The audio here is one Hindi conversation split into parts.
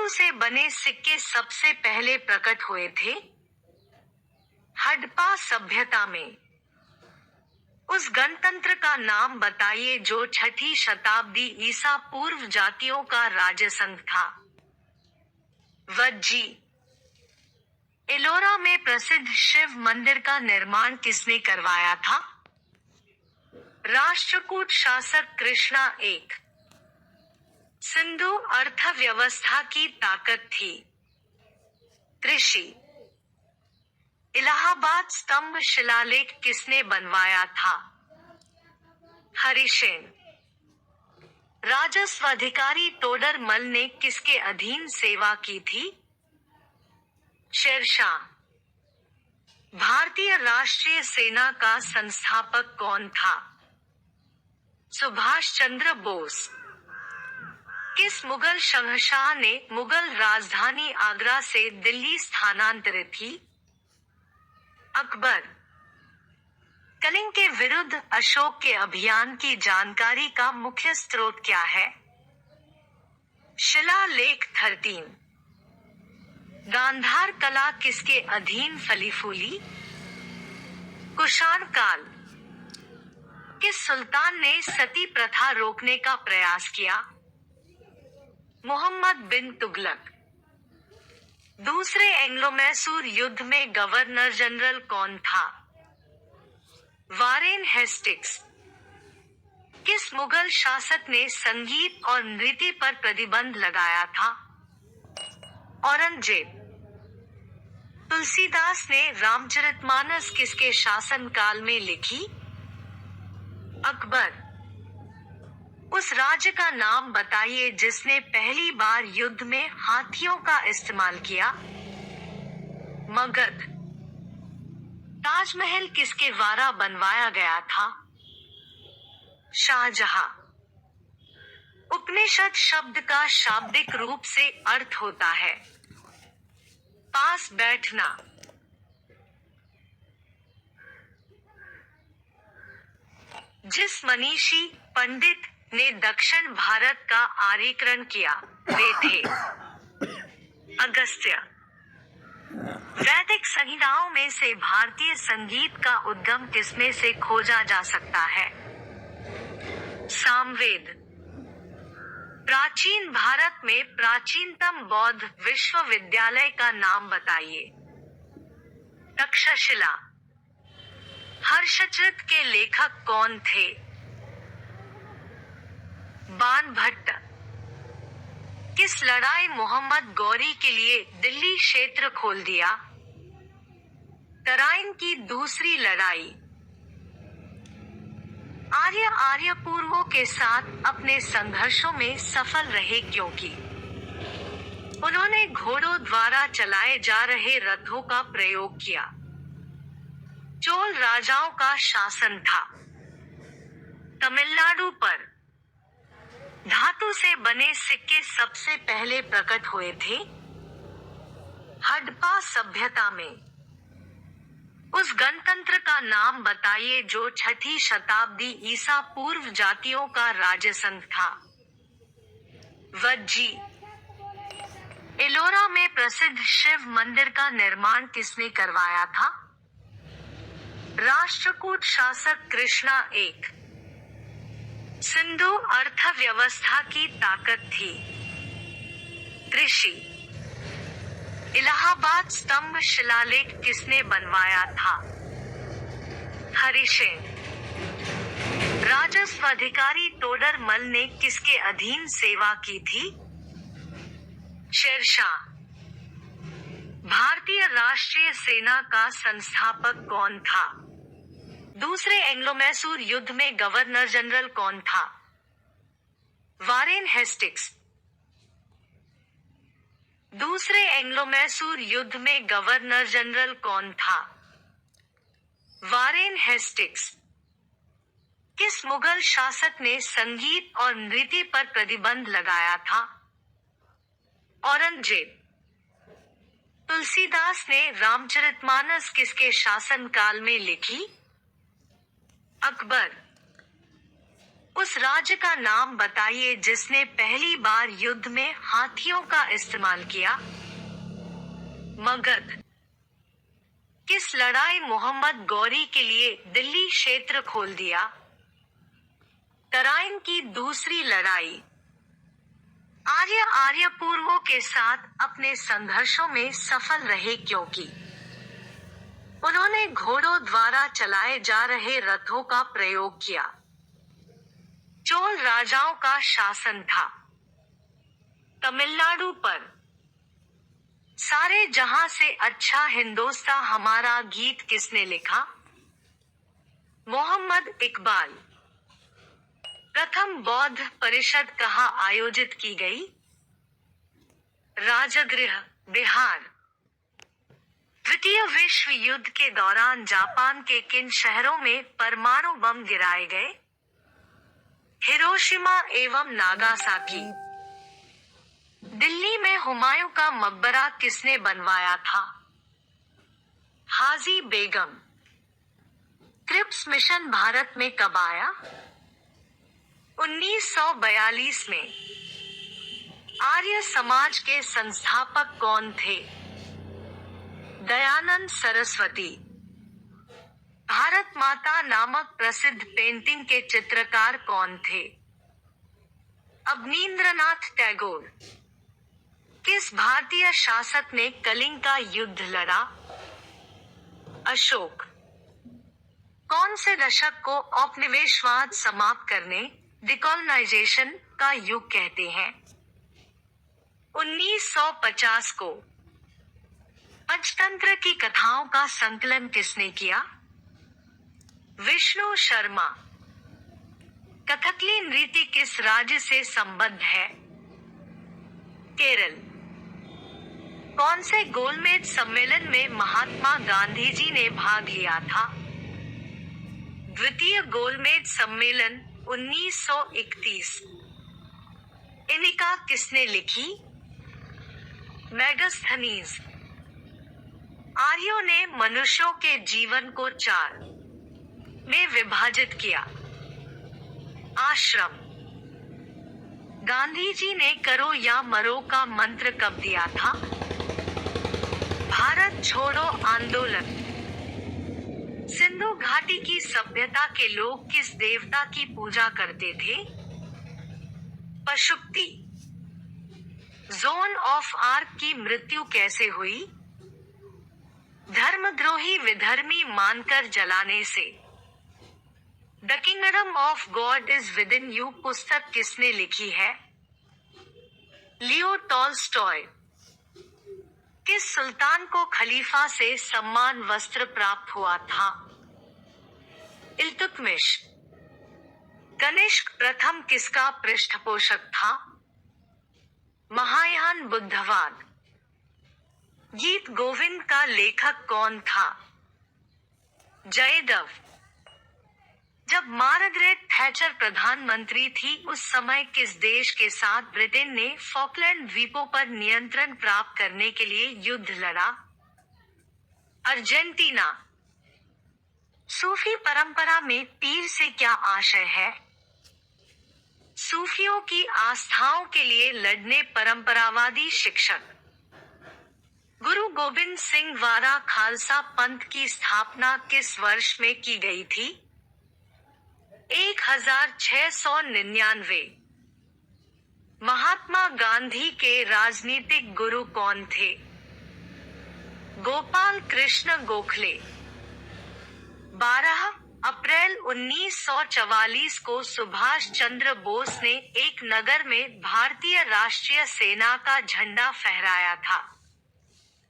धातु से बने सिक्के सबसे पहले प्रकट हुए थे हड़प्पा सभ्यता में। उस गणतंत्र का नाम बताइए जो 6ठी शताब्दी ईसा पूर्व जातियों का राजसंघ था। वज्जी। एलोरा में प्रसिद्ध शिव मंदिर का निर्माण किसने करवाया था? राष्ट्रकूट शासक कृष्णा एक। सिंधु अर्थव्यवस्था की ताकत थी। कृषि। इलाहाबाद स्तंभ शिलालेख किसने बनवाया था? हरिसेन। राजस्व अधिकारी तोडर मल ने किसके अधीन सेवा की थी? शेरशाह। भारतीय राष्ट्रीय सेना का संस्थापक कौन था? सुभाष चंद्र बोस। किस मुगल शहंशाह ने मुगल राजधानी आगरा से दिल्ली स्थानांतरित की? अकबर। कलिंग के विरुद्ध अशोक के अभियान की जानकारी का मुख्य स्रोत क्या है? शिलालेख 13। गांधार कला किसके अधीन फली फूली? कुषाण काल। किस सुल्तान ने सती प्रथा रोकने का प्रयास किया? मोहम्मद बिन तुगलक। दूसरे एंग्लो मैसूर युद्ध में गवर्नर जनरल कौन था? Warren Hastings. किस मुगल शासक ने संगीत और नृत्य पर प्रतिबंध लगाया था? औरंगजेब। तुलसीदास ने रामचरितमानस किसके शासनकाल में लिखी? अकबर। उस राज्य का नाम बताइए जिसने पहली बार युद्ध में हाथियों का इस्तेमाल किया? मगध। ताजमहल किसके द्वारा बनवाया गया था? शाहजहां। उपनिषद शब्द का शाब्दिक रूप से अर्थ होता है पास बैठना। जिस मनीषी पंडित ने दक्षिण भारत का आर्यीकरण किया वे थे अगस्त्य। वैदिक संहिताओं में से भारतीय संगीत का उद्गम किसमें से खोजा जा सकता है? सामवेद। प्राचीन भारत में प्राचीनतम बौद्ध विश्वविद्यालय का नाम बताइए। तक्षशिला। हर्षचरित के लेखक कौन थे? बाणभट्ट। किस लड़ाई मोहम्मद गौरी के लिए दिल्ली क्षेत्र खोल दिया? तराइन की दूसरी लड़ाई। आर्य पूर्वों के साथ अपने संघर्षों में सफल रहे क्योंकि उन्होंने घोड़ों द्वारा चलाए जा रहे रथों का प्रयोग किया। चोल राजाओं का शासन था। तमिलनाडु पर धातु से बने सिक्के सबसे पहले प्रकट हुए थे हड़प्पा सभ्यता में। उस गणतंत्र का नाम बताइए जो 6ठी शताब्दी ईसा पूर्व जातियों का राजसंघ था। वज्जी। एलोरा में प्रसिद्ध शिव मंदिर का निर्माण किसने करवाया था? राष्ट्रकूट शासक कृष्णा एक। सिंधु अर्थव्यवस्था की ताकत थी। कृषि। इलाहाबाद स्तंभ शिलालेख किसने बनवाया था? हरिसेन। राजस्व अधिकारी तोडर मल ने किसके अधीन सेवा की थी? शेरशाह। भारतीय राष्ट्रीय सेना का संस्थापक कौन था? दूसरे एंग्लो मैसूर युद्ध में गवर्नर जनरल कौन था? Warren Hastings. दूसरे एंग्लो मैसूर युद्ध में गवर्नर जनरल कौन था? Warren Hastings. किस मुगल शासक ने संगीत और नृत्य पर प्रतिबंध लगाया था? औरंगजेब। तुलसीदास ने रामचरितमानस किसके शासनकाल में लिखी? अकबर। उस राज्य का नाम बताइए जिसने पहली बार युद्ध में हाथियों का इस्तेमाल किया। मगध। किस लड़ाई मोहम्मद गौरी के लिए दिल्ली क्षेत्र खोल दिया? तराइन की दूसरी लड़ाई। आर्य पूर्वों के साथ अपने संघर्षों में सफल रहे क्योंकि उन्होंने घोड़ों द्वारा चलाए जा रहे रथों का प्रयोग किया। चोल राजाओं का शासन था। तमिलनाडु पर। सारे जहां से अच्छा हिंदोस्तां हमारा गीत किसने लिखा? मोहम्मद इकबाल। प्रथम बौद्ध परिषद कहाँ आयोजित की गई? राजगृह, बिहार। द्वितीय विश्व युद्ध के दौरान जापान के किन शहरों में परमाणु बम गिराए गए? हिरोशिमा एवं नागासाकी। दिल्ली में हुमायूं का मकबरा किसने बनवाया था? हाजी बेगम। क्रिप्स मिशन भारत में कब आया? 1942 में। आर्य समाज के संस्थापक कौन थे? दयानंद सरस्वती। भारत माता नामक प्रसिद्ध पेंटिंग के चित्रकार कौन थे? अवनींद्रनाथ टैगोर। किस भारतीय शासक ने कलिंग का युद्ध लड़ा? अशोक। कौन से दशक को औपनिवेशवाद समाप्त करने, डिकॉलोनाइजेशन का युग कहते हैं? 1950 को। पंचतंत्र की कथाओं का संकलन किसने किया? विष्णु शर्मा। कथकली नृत्य किस राज्य से संबद्ध है? केरल। कौन से गोलमेज सम्मेलन में महात्मा गांधी जी ने भाग लिया था? द्वितीय गोलमेज सम्मेलन 1931। इनिका किसने लिखी? मैगस्थनीज। आर्यों ने मनुष्यों के जीवन को 4 में विभाजित किया। आश्रम। गांधी जी ने करो या मरो का मंत्र कब दिया था? भारत छोड़ो आंदोलन। सिंधु घाटी की सभ्यता के लोग किस देवता की पूजा करते थे? पशुपति। जोन ऑफ आर्क की मृत्यु कैसे हुई? धर्मद्रोही विधर्मी मानकर जलाने से। The kingdom of God is with in you पुस्तक किसने लिखी है? Leo Tolstoy. किस सुल्तान को खलीफा से सम्मान वस्त्र प्राप्त हुआ था? इल्तुतमिश। कनिष्क प्रथम किसका पृष्ठपोषक था? महायान बुद्धवाद। गीत गोविंद का लेखक कौन था? जयदेव। जब मार्गरेट थैचर प्रधानमंत्री थी उस समय किस देश के साथ ब्रिटेन ने फॉकलैंड द्वीपों पर नियंत्रण प्राप्त करने के लिए युद्ध लड़ा? अर्जेंटीना। सूफी परंपरा में पीर से क्या आशय है? सूफियों की आस्थाओं के लिए लड़ने परंपरावादी शिक्षक। गुरु गोबिंद सिंह द्वारा खालसा पंथ की स्थापना किस वर्ष में की गई थी? 1699। महात्मा गांधी के राजनीतिक गुरु कौन थे? गोपाल कृष्ण गोखले। 12 अप्रैल 1944 को सुभाष चंद्र बोस ने एक नगर में भारतीय राष्ट्रीय सेना का झंडा फहराया था।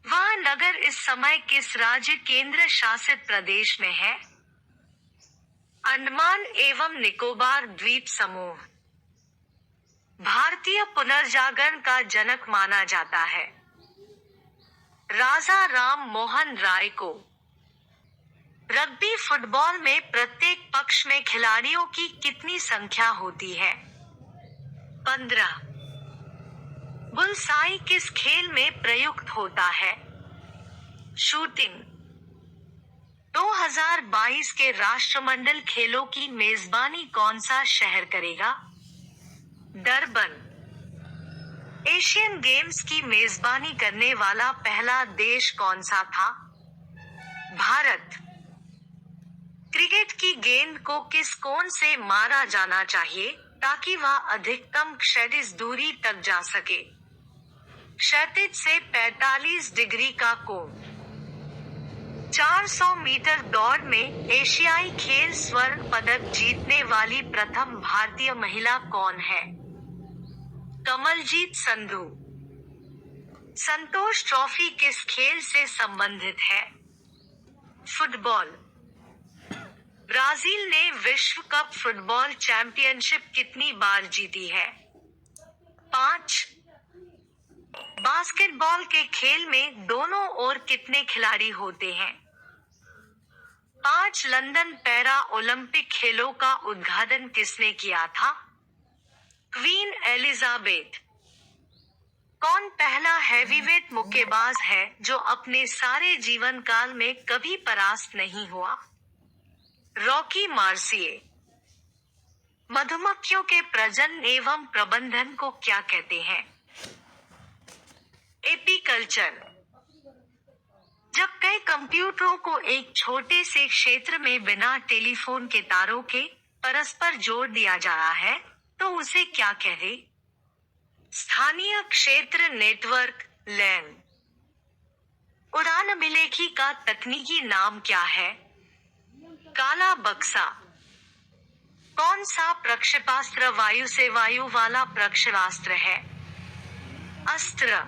वह नगर इस समय किस राज्य केंद्र शासित प्रदेश में है? अंडमान एवं निकोबार द्वीप समूह। भारतीय पुनर्जागरण का जनक माना जाता है। राजा राम मोहन राय को। रग्बी फुटबॉल में प्रत्येक पक्ष में खिलाड़ियों की कितनी संख्या होती है? 15। बुलसाई किस खेल में प्रयुक्त होता है? शूटिंग। 2022 के राष्ट्रमंडल खेलों की मेजबानी कौन सा शहर करेगा? डरबन। एशियन गेम्स की मेजबानी करने वाला पहला देश कौन सा था? भारत। क्रिकेट की गेंद को किस कोण से मारा जाना चाहिए ताकि वह अधिकतम क्षैतिज दूरी तक जा सके? क्षैतिज से 45 डिग्री का कोण। 400 मीटर दौड़ में एशियाई खेल स्वर्ण पदक जीतने वाली प्रथम भारतीय महिला कौन है? कमलजीत संधू। संतोष ट्रॉफी किस खेल से संबंधित है? फुटबॉल। ब्राजील ने विश्व कप फुटबॉल चैंपियनशिप कितनी बार जीती है? 5। बास्केटबॉल के खेल में दोनों ओर कितने खिलाड़ी होते हैं? 5। लंदन पैरा ओलंपिक खेलों का उद्घाटन किसने किया था? Queen Elizabeth. कौन पहला हैवीवेट मुक्केबाज है जो अपने सारे जीवन काल में कभी परास्त नहीं हुआ? रॉकी मार्सिए। मधुमक्खियों के प्रजनन एवं प्रबंधन को क्या कहते हैं? एपीकल्चर। जब कई कंप्यूटरों को एक छोटे से क्षेत्र में बिना टेलीफोन के तारों के परस्पर जोड़ दिया जा रहा है तो उसे क्या कहें? स्थानीय क्षेत्र नेटवर्क लैन। उड़ान अभिलेखी का तकनीकी नाम क्या है? काला बक्सा। कौन सा प्रक्षेपास्त्र वायु से वायु वाला प्रक्षेपास्त्र है? अस्त्र।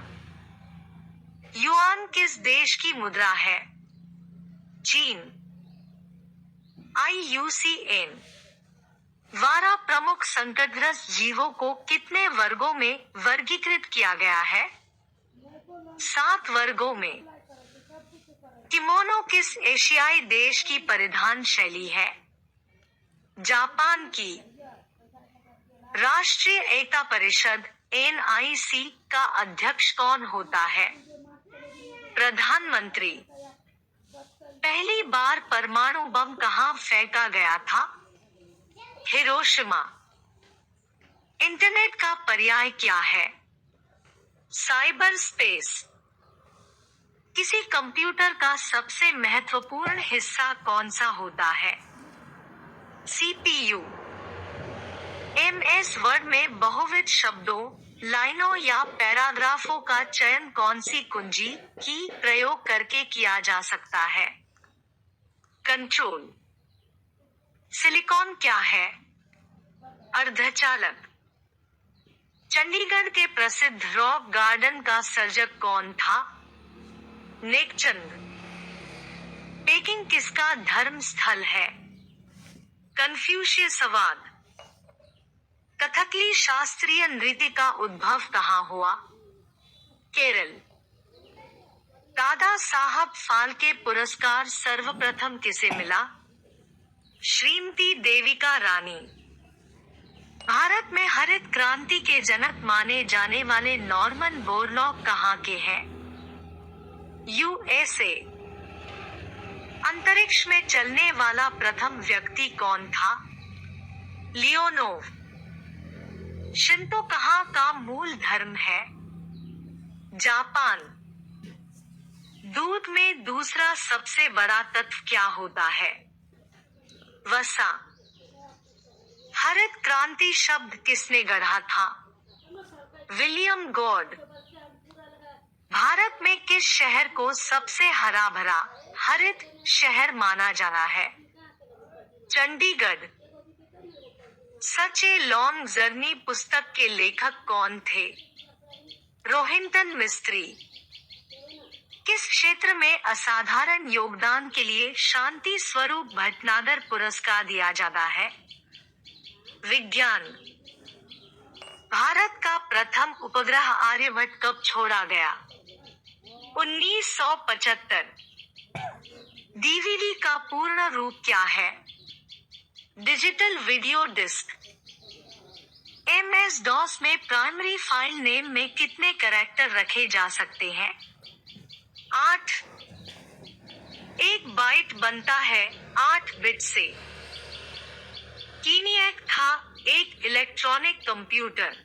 युआन किस देश की मुद्रा है? चीन। IUCN द्वारा प्रमुख संकटग्रस्त जीवों को कितने वर्गों में वर्गीकृत किया गया है? 7 वर्गों में। किमोनो किस एशियाई देश की परिधान शैली है? जापान की। राष्ट्रीय एकता परिषद NIC का अध्यक्ष कौन होता है? प्रधानमंत्री। पहली बार परमाणु बम कहां फेंका गया था? हिरोशिमा। इंटरनेट का पर्याय क्या है? Cyber space. किसी कंप्यूटर का सबसे महत्वपूर्ण हिस्सा कौन सा होता है? CPU। MS वर्ड में बहुविध शब्दों, लाइनों या पैराग्राफों का चयन कौन सी कुंजी की प्रयोग करके किया जा सकता है? कंट्रोल। सिलिकॉन क्या है? अर्धचालक। चंडीगढ़ के प्रसिद्ध रॉक गार्डन का सर्जक कौन था? नेकचंद। पेकिंग किसका धर्म स्थल है? कन्फ्यूशियसवाद। कथकली शास्त्रीय नृत्य का उद्भव कहाँ हुआ? केरल। दादा साहब फाल्के पुरस्कार सर्वप्रथम किसे मिला? श्रीमती देविका रानी। भारत में हरित क्रांति के जनक माने जाने वाले नॉर्मन बोरलॉग कहाँ के हैं? USA। अंतरिक्ष में चलने वाला प्रथम व्यक्ति कौन था? लियोनोव। शिंतो कहाँ का मूल धर्म है? जापान। दूध में दूसरा सबसे बड़ा तत्व क्या होता है? वसा। हरित क्रांति शब्द किसने गढ़ा था? William God. भारत में किस शहर को सबसे हरा भरा हरित शहर माना जाना है? चंडीगढ़। सच ए लॉन्ग जर्नी पुस्तक के लेखक कौन थे? रोहिंटन मिस्त्री। किस क्षेत्र में असाधारण योगदान के लिए शांति स्वरूप भटनागर पुरस्कार दिया जाता है? विज्ञान। भारत का प्रथम उपग्रह आर्यभट्ट कब छोड़ा गया? 1975। DVD का पूर्ण रूप क्या है? Digital video disc. MS-DOS में प्राइमरी फाइल नेम में कितने कैरेक्टर रखे जा सकते हैं? 8। एक बाइट बनता है 8 बिट से। कीनियक था एक इलेक्ट्रॉनिक कंप्यूटर।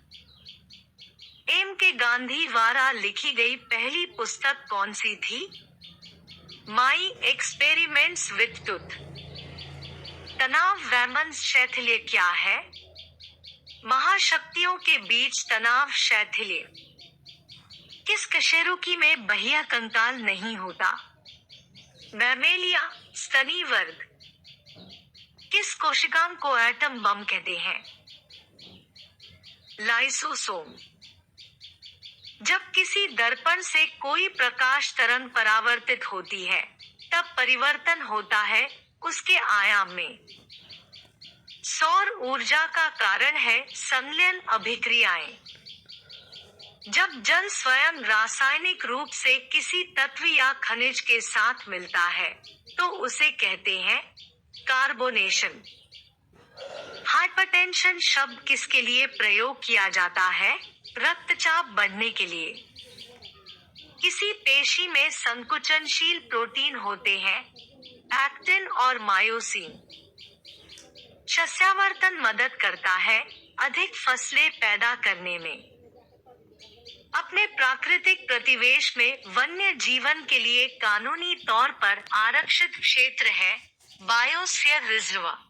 एम के गांधी द्वारा लिखी गई पहली पुस्तक कौन सी थी? My experiments with tooth. तनाव वैमनस्य शैथिल्य क्या है? महाशक्तियों के बीच तनाव शैथिल्य। किस कशेरुकी में बहिया कंकाल नहीं होता? मैमेलिया स्तनी वर्ग। किस कोशिकांग को एटम बम कहते हैं? लाइसोसोम। जब किसी दर्पण से कोई प्रकाश तरंग परावर्तित होती है, तब परिवर्तन होता है उसके आयाम में। सौर ऊर्जा का कारण है संलयन अभिक्रियाएं। जब जल स्वयं रासायनिक रूप से किसी तत्व या खनिज के साथ मिलता है, तो उसे कहते हैं कार्बोनेशन। हाइपरटेंशन शब्द किसके लिए प्रयोग किया जाता है? रक्तचाप बढ़ने के लिए। किसी पेशी में संकुचनशील प्रोटीन होते हैं, एक्टिन और मायोसिन। सस्यावर्तन मदद करता है अधिक फसलें पैदा करने में। अपने प्राकृतिक प्रतिवेश में वन्य जीवन के लिए कानूनी तौर पर आरक्षित क्षेत्र है बायोस्फीयर रिजर्व।